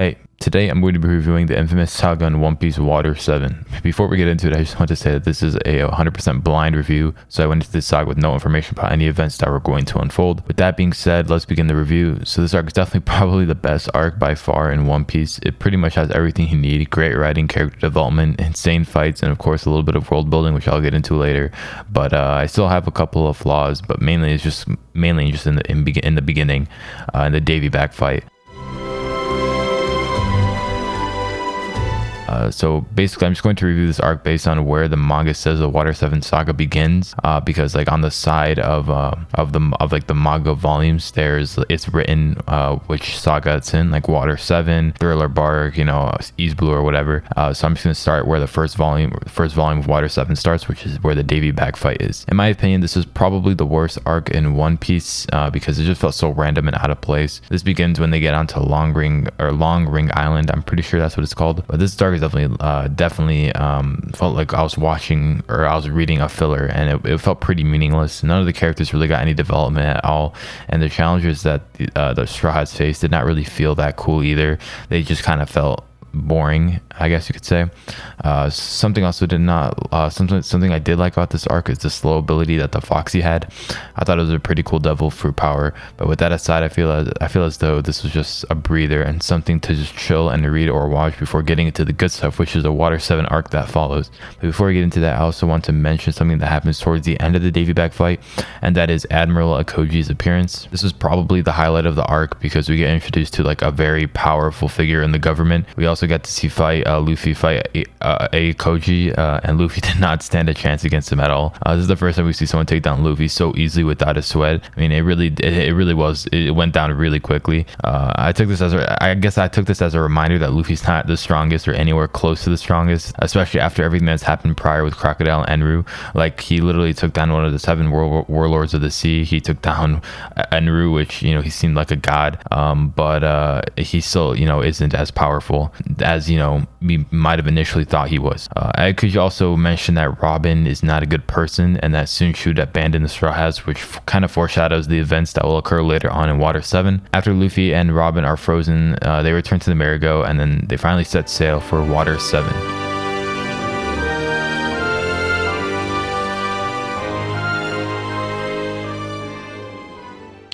Hey, today I'm going to be reviewing the infamous Saga in One Piece Water 7. Before we get into it, I just want to say that this is a 100% blind review, so I went into this saga with no information about any events that were going to unfold. With that being said, let's begin the review. So this arc is definitely probably the best arc by far in One Piece. It pretty much has everything you need: great writing, character development, insane fights, and of course a little bit of world building, which I'll get into later. But I still have a couple of flaws, but mainly just in the beginning, in the Davy back fight. So basically, I'm just going to review this arc based on where the manga says the Water 7 saga begins, because like on the side of the manga volumes, it's written which saga it's in, like Water 7, Thriller Bark, Ease Blue or whatever. So I'm just going to start where the first volume of Water 7 starts, which is where the Davy back fight is. In my opinion, this is probably the worst arc in One Piece because it just felt so random and out of place. This begins when they get onto Long Ring Island. I'm pretty sure that's what it's called. But this arc is definitely felt like I was watching or I was reading a filler, and it felt pretty meaningless. None of the characters really got any development at all, and the challenges that the Straw Hats faced did not really feel that cool either. They just kind of felt boring, I guess you could say. Something I did like about this arc is the slow ability that the Foxy had. I thought it was a pretty cool devil fruit power, but with that aside, I feel as though this was just a breather and something to just chill and read or watch before getting into the good stuff, which is the Water 7 arc that follows. But before we get into that, I also want to mention something that happens towards the end of the Davy back fight, and that is Admiral Aokiji's appearance. This is probably the highlight of the arc because we get introduced to like a very powerful figure in the government. We also get to see Luffy fight Aokiji, and Luffy did not stand a chance against him at all. This is the first time we see someone take down Luffy so easily without a sweat. I mean, it went down really quickly. I took this as a reminder that Luffy's not the strongest or anywhere close to the strongest, especially after everything that's happened prior with Crocodile and Enru. Like, he literally took down one of the 7 warlords of the sea. He took down Enru, which he seemed like a god, but he still isn't as powerful as we might have initially thought he was. Aokiji also mentioned that Robin is not a good person and that soon she would abandon the Straw Hats, which kind of foreshadows the events that will occur later on in Water 7. After Luffy and Robin are frozen, they return to the merry-go, and then they finally set sail for Water 7.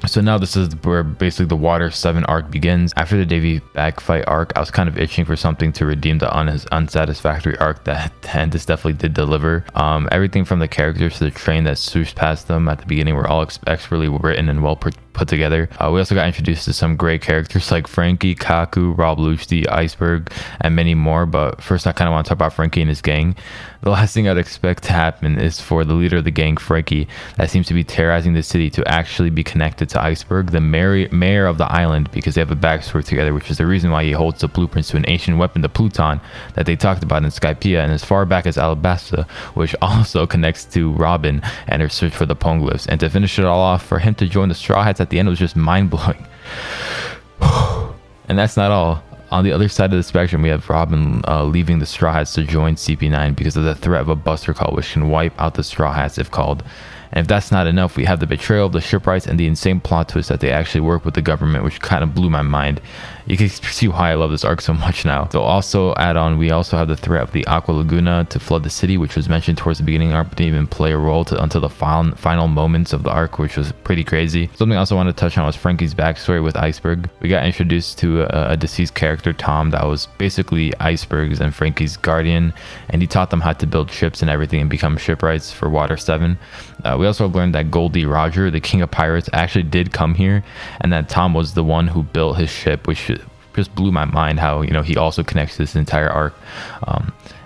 So now this is where basically the Water 7 arc begins. After the Davy back fight arc, I was kind of itching for something to redeem the unsatisfactory arc and this definitely did deliver. Everything from the characters to the train that swooshed past them at the beginning were all expertly written and well put together. We also got introduced to some great characters like Frankie, Kaku, Rob Lucci, Iceberg, and many more. But first, I kind of want to talk about Frankie and his gang. The last thing I'd expect to happen is for the leader of the gang, Frankie, that seems to be terrorizing the city, to actually be connected to Iceberg, the mayor of the island, because they have a backstory together, which is the reason why he holds the blueprints to an ancient weapon, the Pluton, that they talked about in Skypiea and as far back as Alabasta, which also connects to Robin and her search for the Poneglyphs. And to finish it all off, for him to join the Straw Hats at the end was just mind-blowing. And that's not all. On the other side of the spectrum, we have Robin leaving the Straw Hats to join CP9 because of the threat of a Buster Call, which can wipe out the Straw Hats if called. And if that's not enough, we have the betrayal of the shipwrights and the insane plot twist that they actually work with the government, which kind of blew my mind. You can see why I love this arc so much now. So also we also have the threat of the Aqua Laguna to flood the city, which was mentioned towards the beginning of the arc, but didn't even play a role until the final moments of the arc, which was pretty crazy. Something I also wanted to touch on was Frankie's backstory with Iceberg. We got introduced to a deceased character, Tom, that was basically Iceberg's and Frankie's guardian, and he taught them how to build ships and everything and become shipwrights for Water 7. We also learned that Goldie Roger, the king of pirates, actually did come here, and that Tom was the one who built his ship, which just blew my mind how he also connects this entire arc.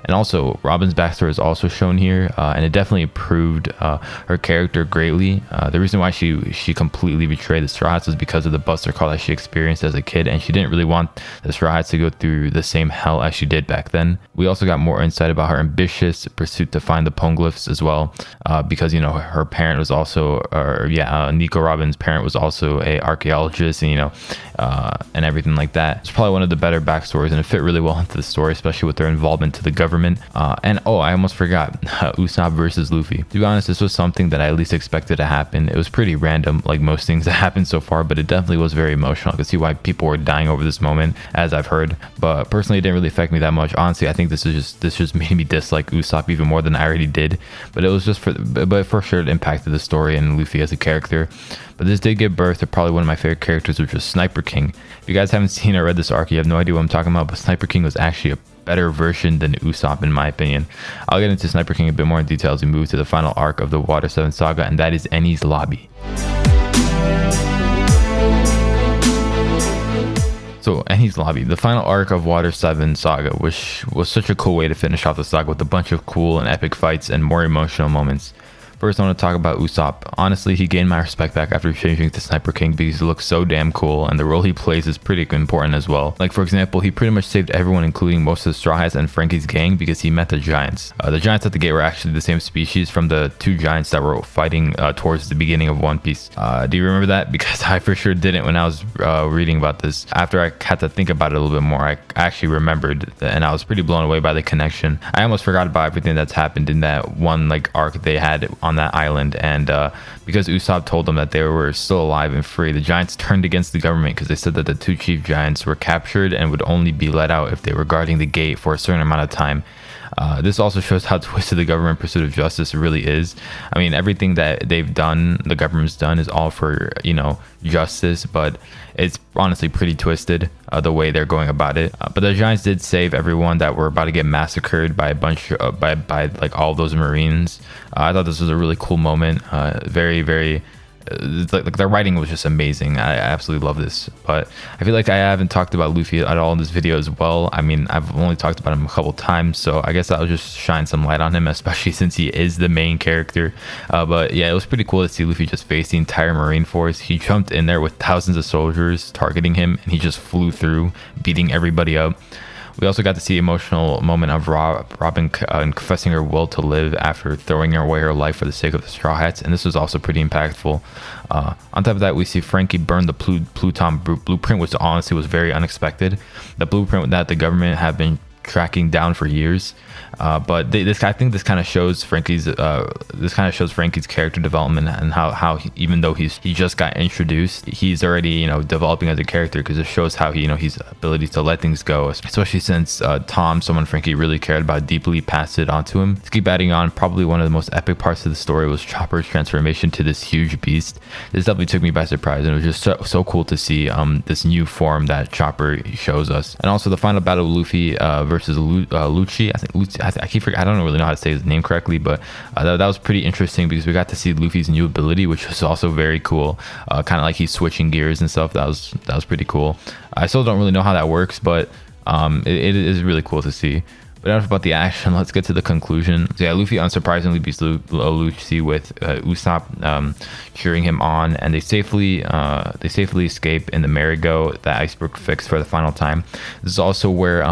And also, Robin's backstory is also shown here, and it definitely improved her character greatly. The reason why she completely betrayed the Straw Hats was because of the Buster Call that she experienced as a kid, and she didn't really want the Straw Hats to go through the same hell as she did back then. We also got more insight about her ambitious pursuit to find the Poneglyphs as well, because her parent was also, Nico Robin's parent was also a archaeologist, and everything like that. It's probably one of the better backstories, and it fit really well into the story, especially with their involvement to the government government. And oh, I almost forgot, Usopp versus Luffy. To be honest, this was something that I at least expected to happen. It was pretty random, like most things that happened so far, but it definitely was very emotional. I could see why people were dying over this moment, as I've heard. But personally, it didn't really affect me that much. Honestly, I think this just made me dislike Usopp even more than I already did. But it was just but for sure it impacted the story and Luffy as a character. But this did give birth to probably one of my favorite characters, which was Sniper King. If you guys haven't seen or read this arc, you have no idea what I'm talking about, but Sniper King was actually a better version than Usopp in my opinion. I'll get into Sniper King a bit more in detail as we move to the final arc of the Water 7 saga, and that is Enies Lobby. So Enies Lobby, the final arc of Water 7 saga, which was such a cool way to finish off the saga with a bunch of cool and epic fights and more emotional moments. First, I want to talk about Usopp. Honestly, he gained my respect back after changing to Sniper King because he looks so damn cool, and the role he plays is pretty important as well. Like, for example, he pretty much saved everyone, including most of the Straw Hats and Frankie's gang, because he met the Giants. The Giants at the gate were actually the same species from the two Giants that were fighting towards the beginning of One Piece. Do you remember that? Because I for sure didn't when I was reading about this. After I had to think about it a little bit more, I actually remembered, and I was pretty blown away by the connection. I almost forgot about everything that's happened in that one arc they had on that island, and because Usopp told them that they were still alive and free, the Giants turned against the government because they said that the two chief Giants were captured and would only be let out if they were guarding the gate for a certain amount of time. This also shows how twisted the government pursuit of justice really is. I mean, everything that they've done, the government's done, is all for, justice, but it's honestly pretty twisted the way they're going about it. But the Giants did save everyone that were about to get massacred by a bunch by all those Marines. I thought this was a really cool moment. Very, very. Like the writing was just amazing. I absolutely love this, but I feel like I haven't talked about Luffy at all in this video as well. I mean, I've only talked about him a couple times, so I guess I'll just shine some light on him, especially since he is the main character. But yeah, it was pretty cool to see Luffy just face the entire Marine force. He jumped in there with thousands of soldiers targeting him, and he just flew through, beating everybody up. We also got to see emotional moment of Robin confessing her will to live after throwing away her life for the sake of the Straw Hats, and this was also pretty impactful. On top of that, we see Frankie burn the Pluton blueprint, which honestly was very unexpected. The blueprint that the government had been tracking down for years. But I think this kind of shows Frankie's character development, and how he, even though he just got introduced, he's already developing as a character, because it shows how his ability to let things go, especially since Tom, someone Frankie really cared about deeply, passed it on to him. To keep adding on, probably one of the most epic parts of the story was Chopper's transformation to this huge beast. This definitely took me by surprise, and it was just so cool to see this new form that Chopper shows us. And also the final battle of Luffy versus Lucci. I keep forgetting. I don't really know how to say his name correctly, but that was pretty interesting because we got to see Luffy's new ability, which was also very cool. Kind of like he's switching gears and stuff. That was pretty cool. I still don't really know how that works, but it is really cool to see. But enough about the action, let's get to the conclusion. So yeah, Luffy unsurprisingly beats Lucci with Usopp cheering him on, and they safely escape in the merry-go that Iceberg fixed for the final time. This is also where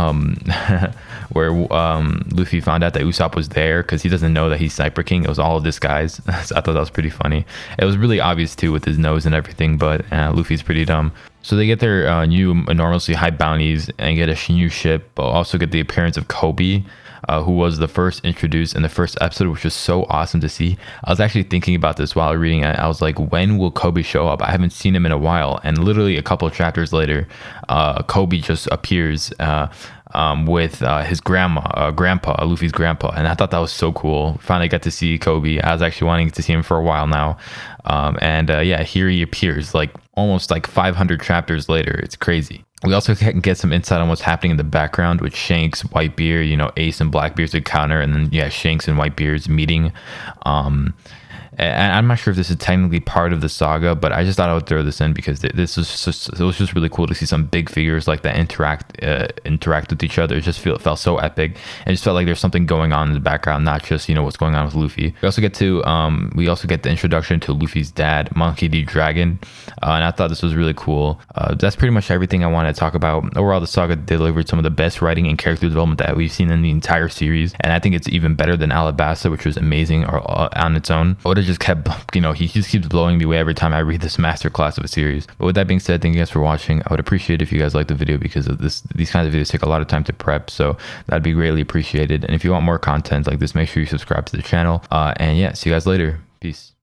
Luffy found out that Usopp was there, because he doesn't know that he's Sniper King. It was all a disguise. So I thought that was pretty funny. It was really obvious too with his nose and everything, but Luffy's pretty dumb. So they get their new enormously high bounties and get a new ship, but also get the appearance of Kobe, who was the first introduced in the first episode, which was so awesome to see. I was actually thinking about this while reading it. I was like, when will Kobe show up? I haven't seen him in a while. And literally a couple of chapters later, Kobe just appears with his grandpa, Luffy's grandpa, and I thought that was so cool. Finally got to see Kobe. I was actually wanting to see him for a while now, yeah, here he appears like almost like 500 chapters later. It's crazy. We also can get some insight on what's happening in the background with Shanks, Whitebeard, Ace and Blackbeard's encounter, and then yeah, Shanks and Whitebeard's meeting. And I'm not sure if this is technically part of the saga, but I just thought I would throw this in because it was just really cool to see some big figures like that interact with each other. It just felt so epic, and it just felt like there's something going on in the background, not just what's going on with Luffy. We also get the introduction to Luffy's dad, Monkey D. Dragon, and I thought this was really cool. That's pretty much everything I wanted to talk about. Overall, the saga delivered some of the best writing and character development that we've seen in the entire series, and I think it's even better than Alabasta, which was amazing on its own. I would Oda just kept, he just keeps blowing me away every time I read this masterclass of a series. But with that being said, thank you guys for watching. I would appreciate if you guys like the video, because of these kinds of videos take a lot of time to prep, so that'd be greatly appreciated. And if you want more content like this, make sure you subscribe to the channel. And yeah, see you guys later. Peace.